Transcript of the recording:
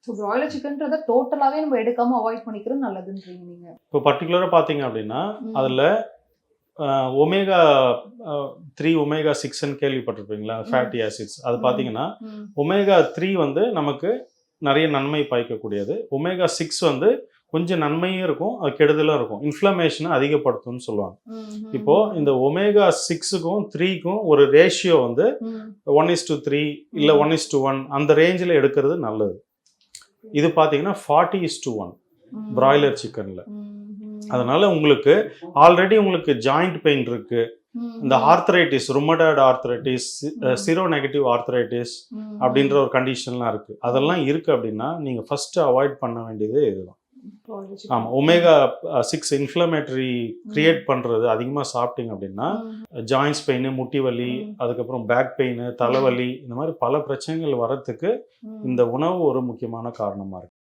So broiler சிக்கன்றத டோட்டலாவே நம்ம எடுக்காம avoid பண்ணிக்கிறது நல்லதுன்றீங்க நீங்க. இப்போ பர்டிகுலராக பார்த்தீங்க அப்படின்னா அதில் ஒமேகா 3 ஒமேகா 6ன்னு கேள்விப்பட்டிருப்பீங்களா, ஃபேட்டி ஆசிட்ஸ். அது பார்த்தீங்கன்னா ஒமேகா 3 வந்து நமக்கு நிறைய நன்மை பயக்கக்கூடியது. ஒமேகா 6 வந்து கொஞ்சம் நன்மையும் இருக்கும், அது கெடுதலும் இருக்கும். இன்ஃப்ளமேஷனை அதிகப்படுத்தும்னு சொல்லுவாங்க. இப்போ இந்த ஒமேகா 6க்கும் 3க்கும் ஒரு ரேஷியோ வந்து 1:3 இல்லை 1:1 அந்த ரேஞ்சில் எடுக்கிறது நல்லது. இது பார்த்தீங்கன்னா 40:1 பிராய்லர் சிக்கனில். அதனால உங்களுக்கு ஆல்ரெடி உங்களுக்கு ஜாயிண்ட் பெயின் இருக்கு, இந்த arthritis, rheumatoid arthritis, sero negative arthritis அப்படின்ற ஒரு கண்டிஷன்லாம் இருக்கு. அதெல்லாம் இருக்கு அப்படின்னா நீங்க ஃபர்ஸ்ட் அவாய்ட் பண்ண வேண்டியது இதுதான். ஆமாம், ஒமேகா 6 இன்ஃப்ளமேட்டரி கிரியேட் பண்ணுறது அதிகமாக சாப்பிட்டீங்க அப்படின்னா ஜாயின்ஸ் பெயின், முட்டி வலி, அதுக்கப்புறம் பேக் பெயின், தலைவலி, இந்த மாதிரி பல பிரச்சனைகள் வர்றதுக்கு இந்த உணவு ஒரு முக்கியமான காரணமாக இருக்குது.